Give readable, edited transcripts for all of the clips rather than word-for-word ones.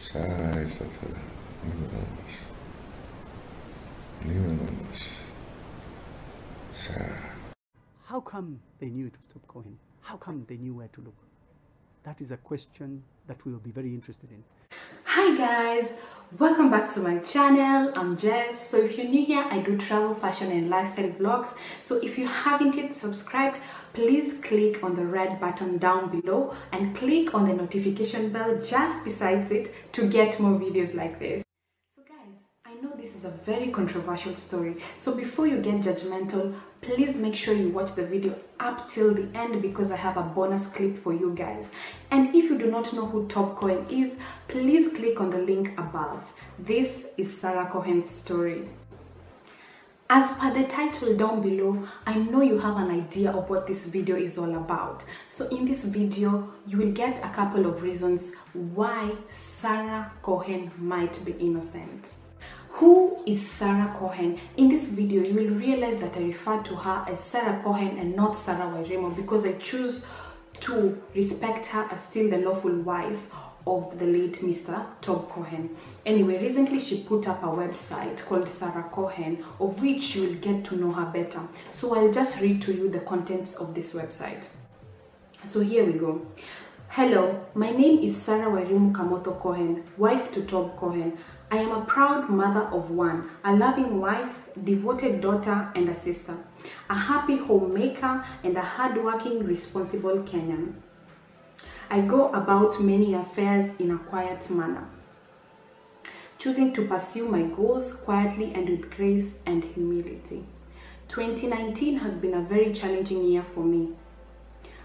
Sarah heeft dat gedaan. Niemand anders. Niemand anders. Sarah. How come they knew it was Top Cohen? How come they knew where to look? That is a question that we'll be very interested in. Hi guys, welcome back to my channel. I'm Jess. So if you're new here, I do travel, fashion and lifestyle vlogs. So if you haven't yet subscribed, please click on the red button down below and click on the notification bell just besides it to get more videos like this. So guys, I know this is a very controversial story, so before you get judgmental, please make sure you watch the video up till the end because I have a bonus clip for you guys. And if you do not know who Top Cohen is, please click on the link above. This is Sarah Cohen's story. As per the title down below, I know you have an idea of what this video is all about. So in this video, you will get a couple of reasons why Sarah Cohen might be innocent. Who is Sarah Cohen? In this video, you will realize that I refer to her as Sarah Cohen and not Sarah Wairimu because I choose to respect her as still the lawful wife of the late Mr. Top Cohen. Anyway, recently she put up a website called Sarah Cohen, of which you will get to know her better. So I'll just read to you the contents of this website. So here we go. Hello, my name is Sarah Wairimu Kamotho Cohen, wife to Top Cohen. I am a proud mother of one, a loving wife, devoted daughter and a sister, a happy homemaker and a hardworking, responsible Kenyan. I go about many affairs in a quiet manner, choosing to pursue my goals quietly and with grace and humility. 2019 has been a very challenging year for me.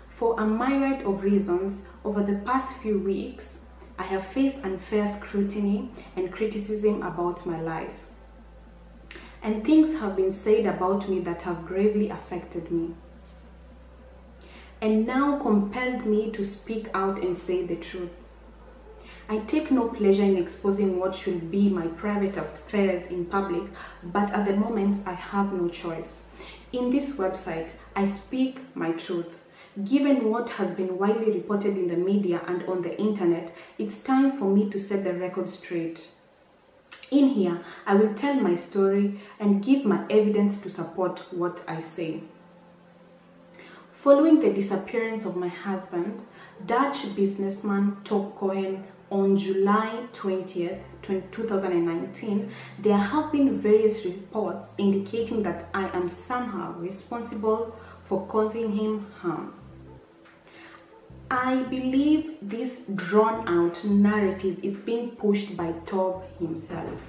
For a myriad of reasons, over the past few weeks, I have faced unfair scrutiny and criticism about my life. And things have been said about me that have gravely affected me, and now compelled me to speak out and say the truth. I take no pleasure in exposing what should be my private affairs in public, but at the moment I have no choice. In this website, I speak my truth. Given what has been widely reported in the media and on the internet, it's time for me to set the record straight. In here, I will tell my story and give my evidence to support what I say. Following the disappearance of my husband, Dutch businessman Top Cohen, on July 20th, 2019, there have been various reports indicating that I am somehow responsible for causing him harm. I believe this drawn-out narrative is being pushed by Top himself.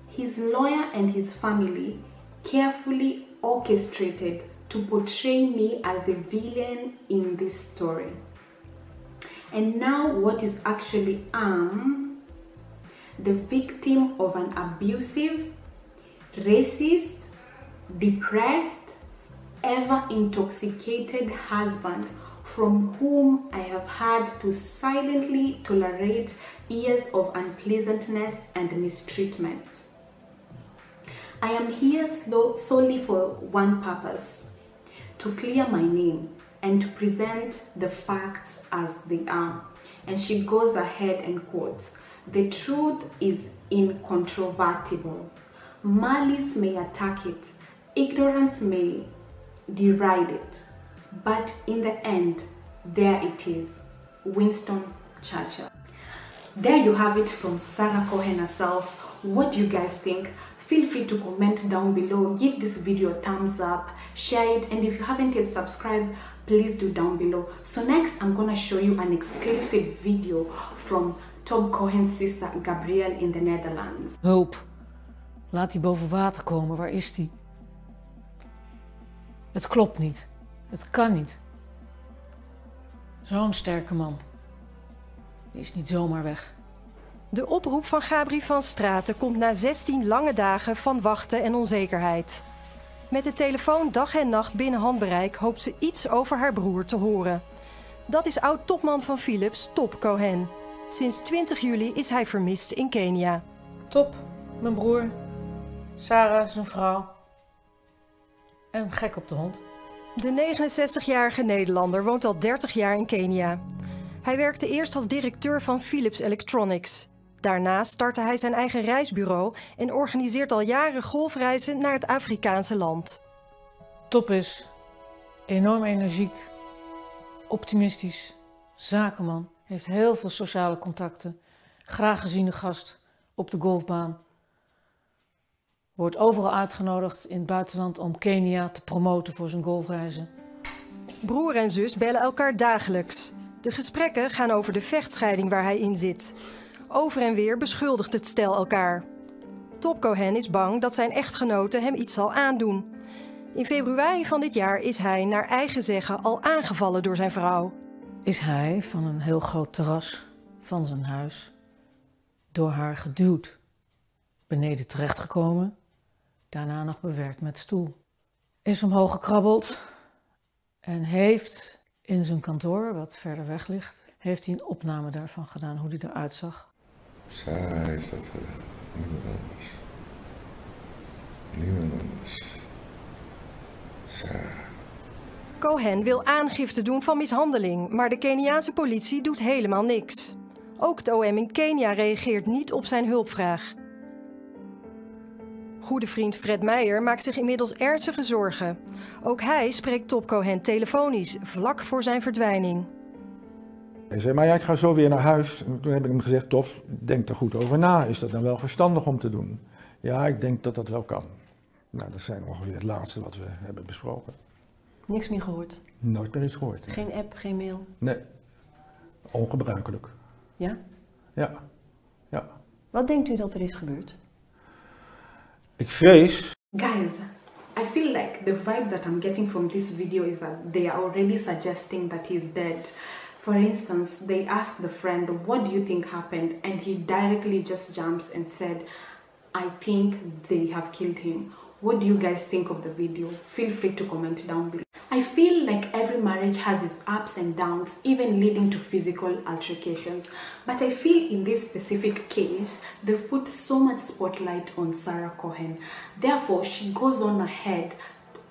His lawyer and his family carefully orchestrated to portray me as the villain in this story. And now what is actually the victim of an abusive, racist, depressed, ever intoxicated husband from whom I have had to silently tolerate years of unpleasantness and mistreatment. I am here solely for one purpose: to clear my name and to present the facts as they are. And she goes ahead and quotes, "The truth is incontrovertible. Malice may attack it, ignorance may deride it, but in the end, there it is." Winston Churchill. There you have it from Sarah Cohen herself. What do you guys think? Feel free to comment down below, give this video a thumbs up, share it, and if you haven't yet subscribed, please do down below. So next, I'm gonna show you an exclusive video from Top Cohen's sister Gabrielle in the Netherlands. Hulp. Laat die boven water komen. Waar is die? Het klopt niet. Het kan niet. Zo'n sterke man. Die is niet zomaar weg. De oproep van Gabri van Straten komt na 16 lange dagen van wachten en onzekerheid. Met de telefoon dag en nacht binnen handbereik hoopt ze iets over haar broer te horen. Dat is oud-topman van Philips, Top Cohen. Sinds 20 juli is hij vermist in Kenia. Top, mijn broer. Sarah, zijn vrouw. En gek op de hond. De 69-jarige Nederlander woont al 30 jaar in Kenia. Hij werkte eerst als directeur van Philips Electronics. Daarna startte hij zijn eigen reisbureau en organiseert al jaren golfreizen naar het Afrikaanse land. Top is, enorm energiek, optimistisch, zakenman, heeft heel veel sociale contacten, graag geziene gast op de golfbaan. Wordt overal uitgenodigd in het buitenland om Kenia te promoten voor zijn golfreizen. Broer en zus bellen elkaar dagelijks. De gesprekken gaan over de vechtscheiding waar hij in zit. Over en weer beschuldigt het stel elkaar. Top Cohen is bang dat zijn echtgenote hem iets zal aandoen. In februari van dit jaar is hij naar eigen zeggen al aangevallen door zijn vrouw. Is hij van een heel groot terras van zijn huis door haar geduwd, beneden terechtgekomen, daarna nog bewerkt met stoel. Is omhoog gekrabbeld en heeft in zijn kantoor, wat verder weg ligt, heeft hij een opname daarvan gedaan, hoe hij eruit zag. Zij heeft dat gedaan, niemand anders. Niemand anders. Zij. Cohen wil aangifte doen van mishandeling, maar de Keniaanse politie doet helemaal niks. Ook het OM in Kenia reageert niet op zijn hulpvraag. Goede vriend Fred Meijer maakt zich inmiddels ernstige zorgen. Ook hij spreekt Top Cohen telefonisch, vlak voor zijn verdwijning. Hij zei, maar ja, ik ga zo weer naar huis. En toen heb ik hem gezegd, Top, denk er goed over na. Is dat dan wel verstandig om te doen? Ja, ik denk dat dat wel kan. Nou, dat zijn ongeveer het laatste wat we hebben besproken. Niks meer gehoord? Nooit meer iets gehoord. Geen app, geen mail? Nee. Ongebruikelijk. Ja? Ja. Ja. Wat denkt u dat er is gebeurd? Ik vrees. Guys, I feel like the vibe that I'm getting from this video is that they are already suggesting that he's dead. For instance, they asked the friend, what do you think happened? And he directly just jumps and said, I think they have killed him. What do you guys think of the video? Feel free to comment down below. I feel like every marriage has its ups and downs, even leading to physical altercations. But I feel in this specific case, they've put so much spotlight on Sarah Cohen. Therefore, she goes on ahead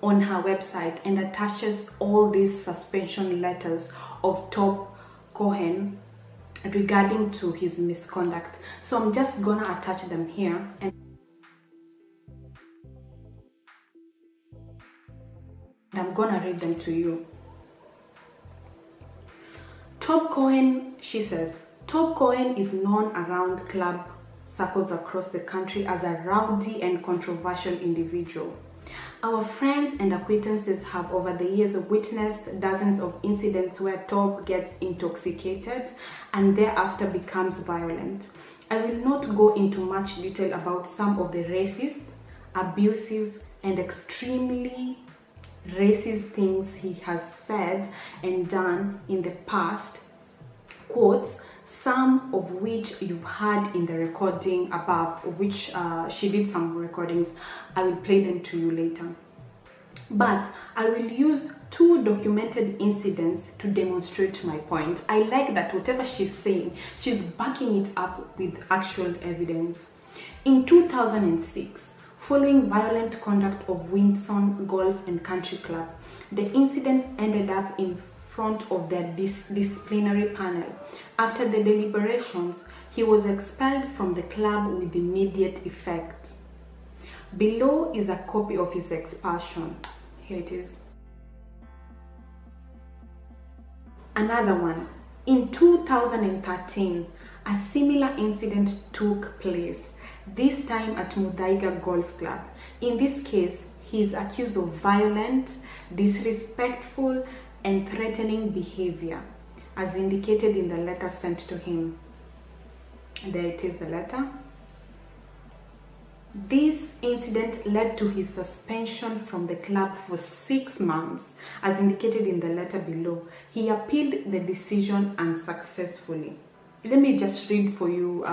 on her website and attaches all these suspension letters of Top Cohen regarding to his misconduct. So I'm just gonna attach them here and I'm gonna read them to you. Top Cohen, she says, Top Cohen is known around club circles across the country as a rowdy and controversial individual. Our friends and acquaintances have over the years witnessed dozens of incidents where Top gets intoxicated and thereafter becomes violent. I will not go into much detail about some of the racist, abusive, and extremely racist things he has said and done in the past, quotes, some of which you've heard in the recording above, of which she did some recordings. I will play them to you later. But I will use two documented incidents to demonstrate my point. I like that whatever she's saying, she's backing it up with actual evidence. In 2006, following violent conduct of Winson Golf and Country Club, the incident ended up in front of their disciplinary panel. After the deliberations, he was expelled from the club with immediate effect. Below is a copy of his expulsion. Here it is. Another one. In 2013, a similar incident took place, this time at Muthaiga Golf Club. In this case, he is accused of violent, disrespectful, and threatening behavior, as indicated in the letter sent to him. There it is, the letter. This incident led to his suspension from the club for 6 months, as indicated in the letter below. He appealed the decision unsuccessfully. Let me just read for you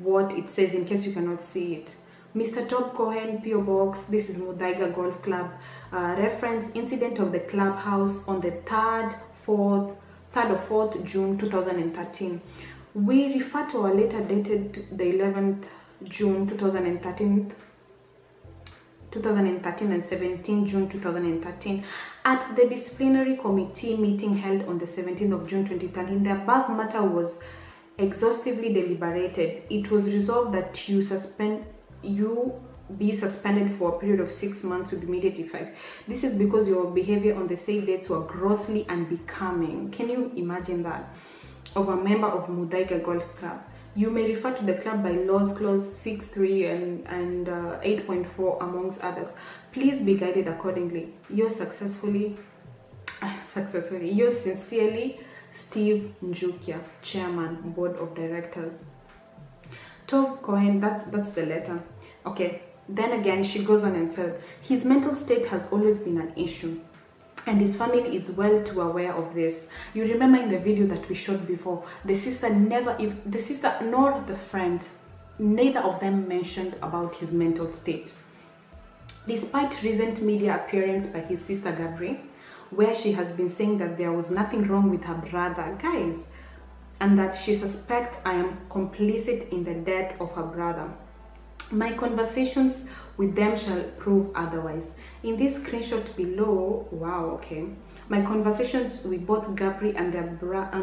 what it says in case you cannot see it. Mr. Top Cohen, P.O. Box, this is Muthaiga Golf Club. Reference, incident of the clubhouse on the 3rd or 4th June 2013. We refer to our letter dated the 11th June 2013 2013 and 17 June 2013. At the disciplinary committee meeting held on the 17th of June 2013, the above matter was exhaustively deliberated. It was resolved that you be suspended for a period of 6 months with immediate effect. This is because your behavior on the said dates were grossly unbecoming. Can you imagine that? Of a member of Mudaiga Golf Club. You may refer to the club by laws clause 6.3 and 8.4 amongst others. Please be guided accordingly. Yours sincerely, Steve Njukia, Chairman, Board of Directors. Tob Cohen, that's the letter. Okay, then again, she goes on and said, his mental state has always been an issue, and his family is well too aware of this. You remember in the video that we showed before, the sister nor the friend, neither of them mentioned about his mental state. Despite recent media appearance by his sister Gabri, where she has been saying that there was nothing wrong with her brother, guys, and that she suspects I am complicit in the death of her brother. My conversations with them shall prove otherwise. In this screenshot below, wow, okay, my conversations with both Gabri and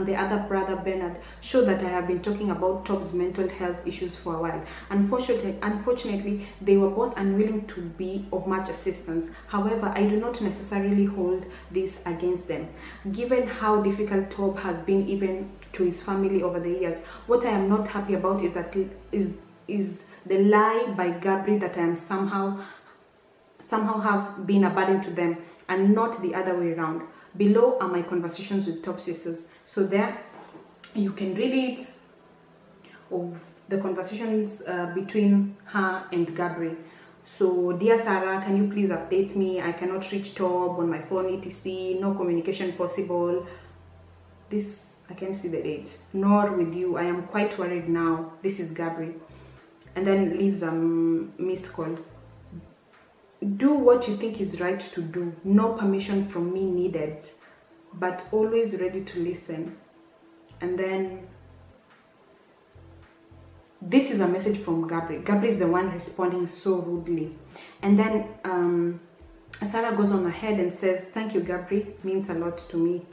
the other brother Bernard show that I have been talking about Tob's mental health issues for a while. Unfortunately, they were both unwilling to be of much assistance. However, I do not necessarily hold this against them. Given how difficult Tob has been even to his family over the years, what I am not happy about is that is the lie by Gabri that I am somehow have been a burden to them, and not the other way around. Below are my conversations with Top sisters. So there you can read it, of the conversations between her and Gabri. So, dear Sarah, can you please update me? I cannot reach Top on my phone, etc. No communication possible. This, I can't see the date. Nor with you. I am quite worried now. This is Gabri. And then leaves a missed call. Do what you think is right to do. No permission from me needed, but always ready to listen. And then this is a message from Gabri. Gabri is the one responding so rudely. And then Sarah goes on ahead and says, thank you, Gabri, means a lot to me.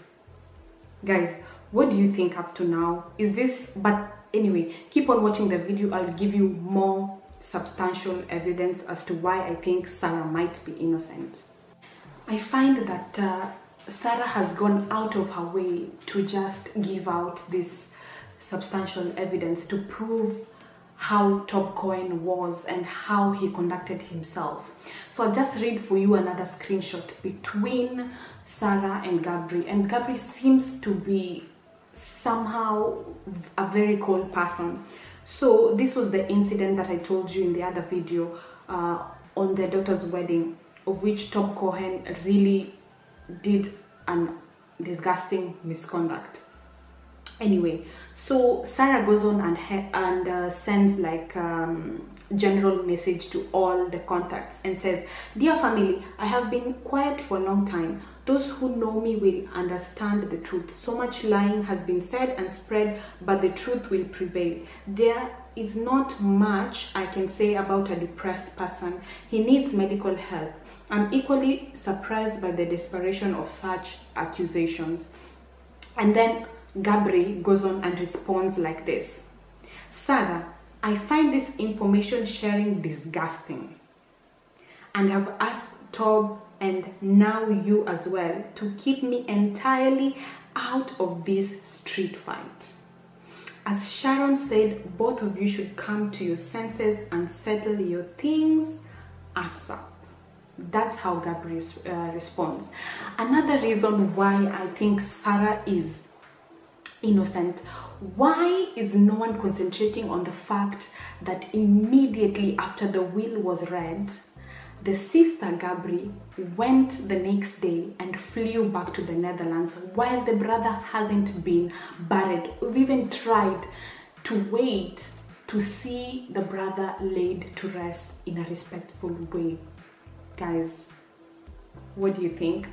Guys, what do you think up to now? Is this, but anyway, keep on watching the video. I'll give you more substantial evidence as to why I think Sarah might be innocent. I find that Sarah has gone out of her way to just give out this substantial evidence to prove how Top Cohen was and how he conducted himself. So I'll just read for you another screenshot between Sarah and Gabri. And Gabri seems to be somehow a very cold person. So this was the incident that I told you in the other video on their daughter's wedding, of which Top Cohen really did an disgusting misconduct. Anyway, so Sarah goes on and sends like general message to all the contacts and says, dear family, I have been quiet for a long time. Those who know me will understand the truth. So much lying has been said and spread, but the truth will prevail. There is not much I can say about a depressed person. He needs medical help. I'm equally surprised by the desperation of such accusations. And then Gabri goes on and responds like this. Sarah, I find this information sharing disgusting, and have asked Tob and now you as well to keep me entirely out of this street fight. As Sharon said, both of you should come to your senses and settle your things ASAP. That's how Gabri responds. Another reason why I think Sarah is innocent. Why is no one concentrating on the fact that immediately after the will was read, the sister Gabri went the next day and flew back to the Netherlands while the brother hasn't been buried? We've even tried to wait to see the brother laid to rest in a respectful way. Guys, what do you think?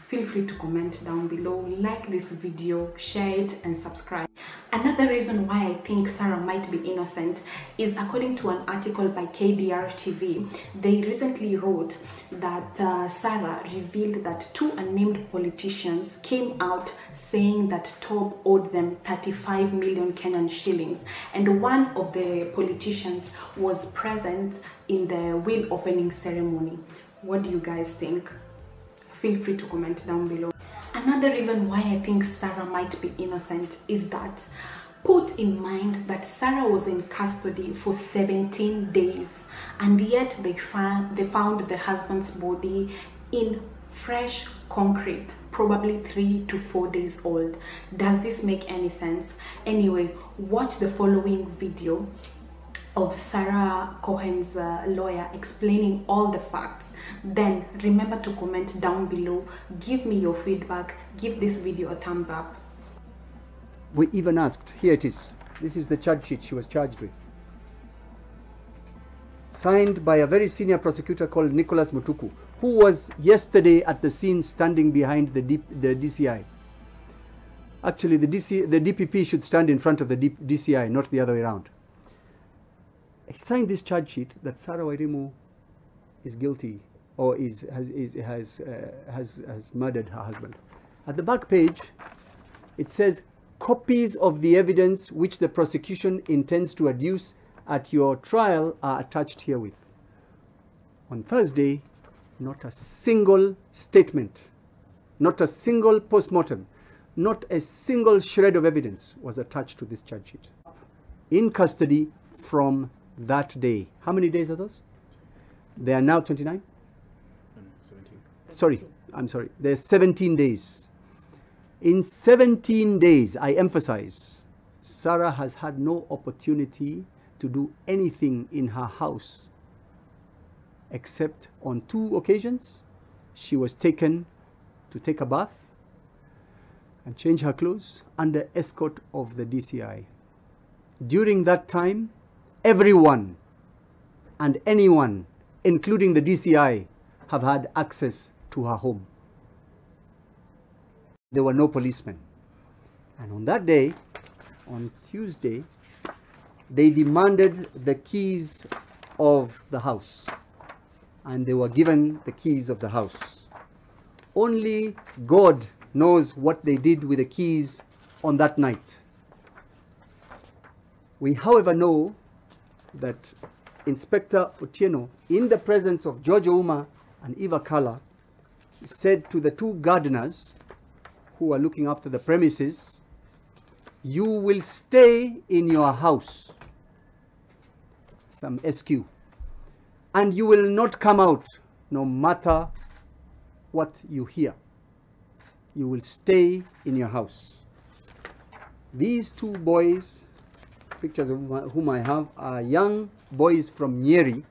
feel free to comment down below, like this video, share it and subscribe. Another reason why I think Sarah might be innocent is according to an article by KDR TV. They recently wrote that Sarah revealed that two unnamed politicians came out saying that Tob owed them 35 million Kenyan shillings, and one of the politicians was present in the will opening ceremony. What do you guys think? Feel free to comment down below. Another reason why I think Sarah might be innocent is that, put in mind that Sarah was in custody for 17 days and yet they found the husband's body in fresh concrete, probably 3 to 4 days old. Does this make any sense? Anyway, watch the following video of Sarah Cohen's lawyer explaining all the facts. Then remember to comment down below, give me your feedback, give this video a thumbs up. We even asked, here it is, this is the charge sheet she was charged with, signed by a very senior prosecutor called Nicholas Mutuku, who was yesterday at the scene standing behind the DCI. Actually, the DPP should stand in front of the DCI, not the other way around. He signed this charge sheet that Sarah Wairimu is guilty or has murdered her husband. At the back page, it says, copies of the evidence which the prosecution intends to adduce at your trial are attached herewith. On Thursday, not a single statement, not a single post-mortem, not a single shred of evidence was attached to this charge sheet. In custody from that day. How many days are those? They are now 29? 17. Sorry, I'm sorry. There's 17 days. In 17 days, I emphasize, Sarah has had no opportunity to do anything in her house except on 2 occasions she was taken to take a bath and change her clothes under escort of the DCI. During that time, everyone and anyone, including the DCI, have had access to her home. There were no policemen. And on that day, on Tuesday, they demanded the keys of the house. And they were given the keys of the house. Only God knows what they did with the keys on that night. We, however, know that Inspector Otieno, in the presence of George Ouma and Eva Kala, said to the 2 gardeners who are looking after the premises, you will stay in your house, some SQ, and you will not come out no matter what you hear. You will stay in your house. These 2 boys, pictures of whom I have, are young boys from Nyeri.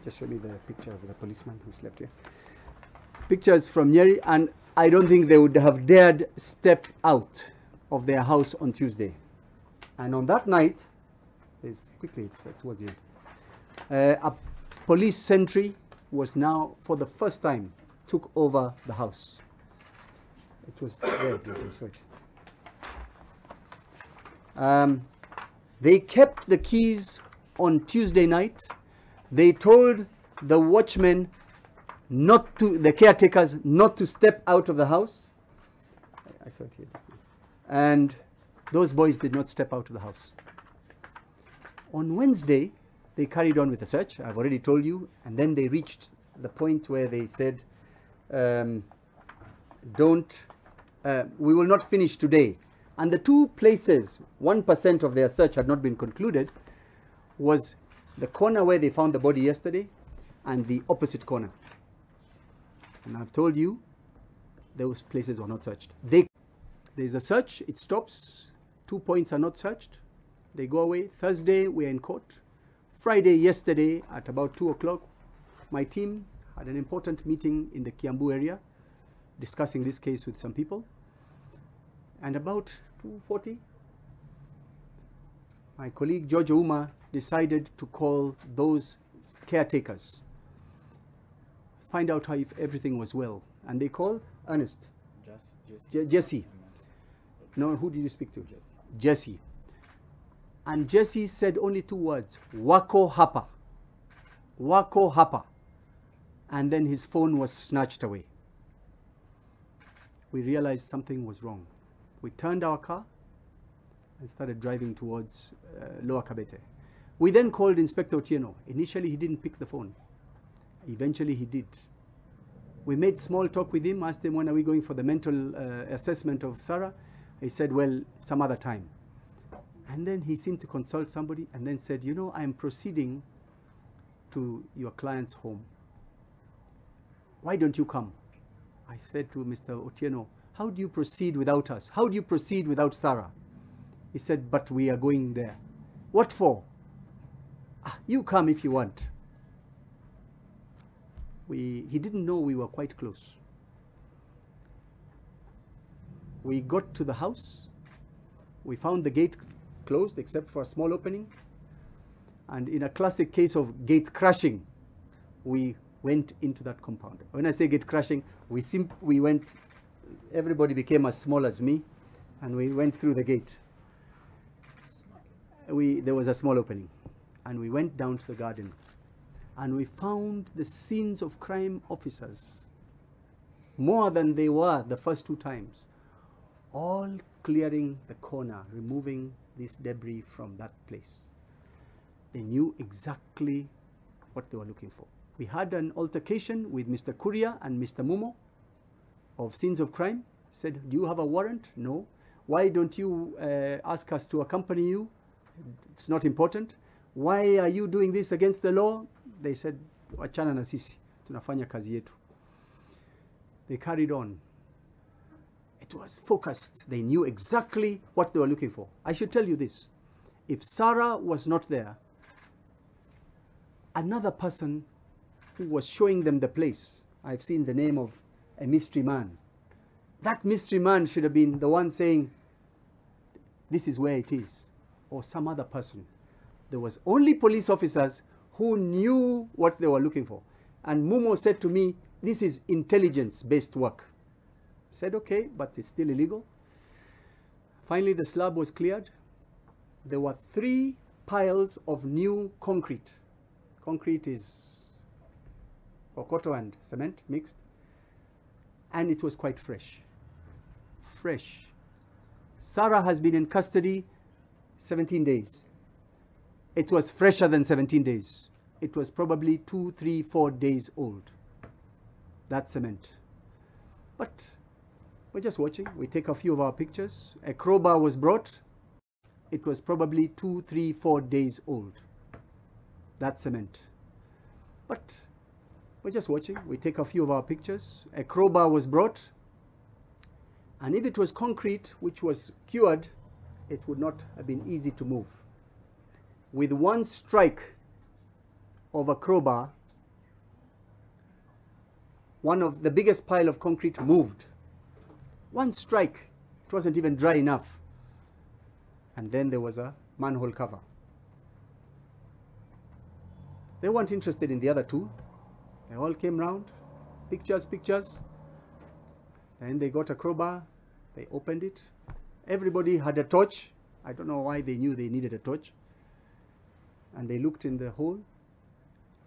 Just show me the picture of the policeman who slept here. Pictures from Nyeri, and I don't think they would have dared step out of their house on Tuesday. And on that night, it's towards the end, a police sentry was now, for the first time, took over the house. It was there, sorry. They kept the keys on Tuesday night. They told the watchmen not to, the caretakers, not to step out of the house. I saw it here. And those boys did not step out of the house. On Wednesday, they carried on with the search. I've already told you. And then they reached the point where they said, we will not finish today. And the 2 places, 1% of their search had not been concluded, was the corner where they found the body yesterday and the opposite corner. And I've told you, those places were not searched. There's a search, it stops, 2 points are not searched, they go away. Thursday, we are in court. Friday, yesterday, at about 2 o'clock, my team had an important meeting in the Kiambu area, discussing this case with some people. And about 2:40, my colleague George Ouma decided to call those caretakers, find out if everything was well. And they called Ernest? Jesse. No, who did you speak to? Jesse. And Jesse said only 2 words, Wako Hapa. Wako Hapa. And then his phone was snatched away. We realized something was wrong. We turned our car and started driving towards Lower Kabete. We then called Inspector Otieno. Initially, he didn't pick the phone. Eventually, he did. We made small talk with him, asked him, when are we going for the mental assessment of Sarah? He said, well, some other time. And then he seemed to consult somebody and then said, you know, I'm proceeding to your client's home. Why don't you come? I said to Mr. Otieno, how do you proceed without us? How do you proceed without Sarah? He said, but we are going there. What for? You come if you want. He didn't know we were quite close. We got to the house. We found the gate closed except for a small opening. And in a classic case of gate crashing, we went into that compound. When I say gate crashing, we went, everybody became as small as me, and we went through the gate. There was a small opening, and we went down to the garden, and we found the scenes of crime officers, more than they were the first 2 times, all clearing the corner, removing this debris from that place. They knew exactly what they were looking for. We had an altercation with Mr. Kuria and Mr. Mumo of scenes of crime. Said, do you have a warrant? No. Why don't you ask us to accompany you? It's not important. Why are you doing this against the law? They said, wachana na sisi, tunafanya kazi yetu. They carried on. It was focused. They knew exactly what they were looking for. I should tell you this. If Sarah was not there, another person who was showing them the place, I've seen the name of a mystery man. That mystery man should have been the one saying, this is where it is, or some other person. There was only police officers who knew what they were looking for. And Mumo said to me, this is intelligence-based work. I said, okay, but it's still illegal. Finally, the slab was cleared. There were 3 piles of new concrete. Concrete is kokoto and cement mixed. And it was quite fresh. Fresh. Sarah has been in custody 17 days. It was fresher than 17 days. It was probably 2, 3, 4 days old. That cement. But we're just watching. We take a few of our pictures. A crowbar was brought. It was probably 2, 3, 4 days old. That cement. But we're just watching. We take a few of our pictures. A crowbar was brought. And if it was concrete, which was cured, it would not have been easy to move. With one strike of a crowbar, one of the biggest pile of concrete moved. One strike. It wasn't even dry enough. And then there was a manhole cover. They weren't interested in the other 2. They all came round. Pictures, pictures. And they got a crowbar. They opened it. Everybody had a torch. I don't know why they knew they needed a torch. And they looked in the hole.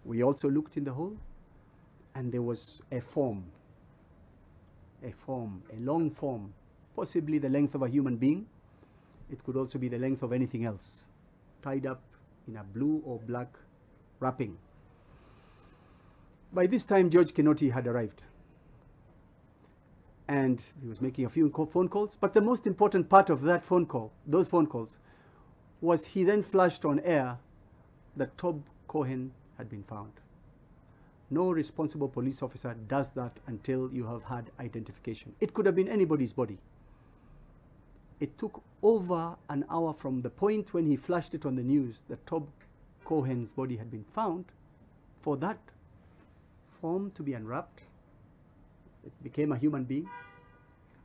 We also looked in the hole. And there was a form. A form, a long form, possibly the length of a human being. It could also be the length of anything else, tied up in a blue or black wrapping. By this time, George Kinoti had arrived. And he was making a few phone calls. But the most important part of that phone call, those phone calls, was he then flashed on air that Tob Cohen had been found. No responsible police officer does that until you have had identification. It could have been anybody's body. It took over an hour from the point when he flashed it on the news that Tob Cohen's body had been found for that form to be unwrapped. It became a human being.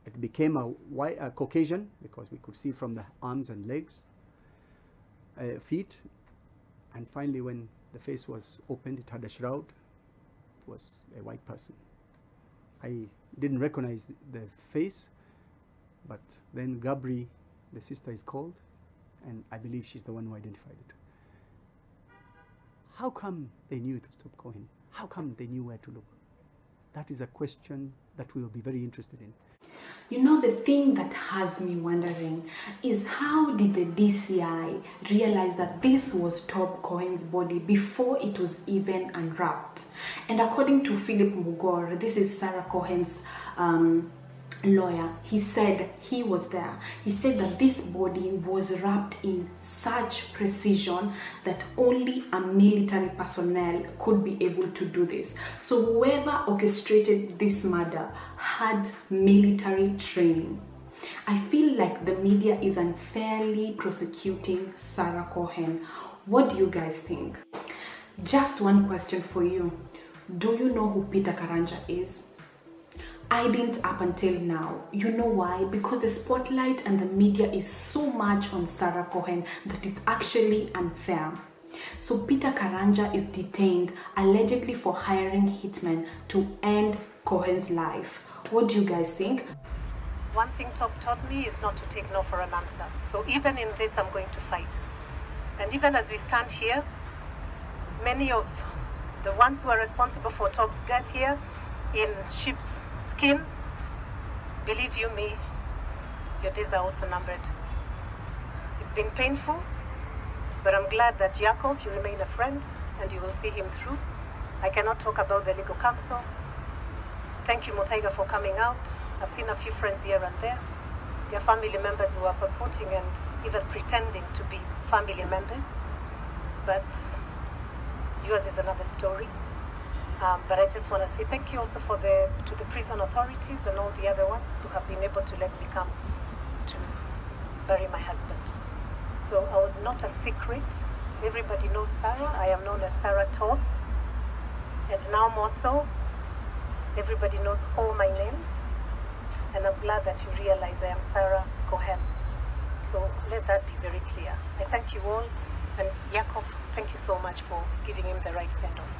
It became a Caucasian, because we could see from the arms and legs, feet. And finally, when the face was opened, it had a shroud. It was a white person. I didn't recognize the face, but then Gabri, the sister, is called, and I believe she's the one who identified it. How come they knew it was Top Cohen? How come they knew where to look? That is a question that we'll be very interested in. You know, the thing that has me wondering is how did the DCI realize that this was Top Cohen's body before it was even unwrapped? And according to Philip Mugor, this is Sarah Cohen's lawyer, he said he was there. He said that this body was wrapped in such precision that only a military personnel could be able to do this. So whoever orchestrated this murder had military training. I feel like the media is unfairly prosecuting Sarah Cohen. What do you guys think? Just one question for you. Do you know who Peter Karanja is? I didn't up until now. You know why? Because the spotlight and the media is so much on Sarah Cohen that it's actually unfair. So Peter Karanja is detained allegedly for hiring hitmen to end Cohen's life. What do you guys think? One thing Top taught me is not to take no for an answer. So even in this, I'm going to fight. And even as we stand here, many of the ones who are responsible for Top's death here in sheep's skin, believe you me, your days are also numbered. It's been painful, but I'm glad that Jacob, you remain a friend and you will see him through. I cannot talk about the legal counsel. Thank you, Muthaiga, for coming out. I've seen a few friends here and there. Their family members who are purporting and even pretending to be family members. But yours is another story. But I just want to say thank you also to the prison authorities and all the other ones who have been able to let me come to bury my husband. So I was not a secret. Everybody knows Sarah. I am known as Sarah Tobbs. And now more so, everybody knows all my names. And I'm glad that you realize I am Sarah Cohen. So let that be very clear. I thank you all. And Jacob, thank you so much for giving him the right send-off.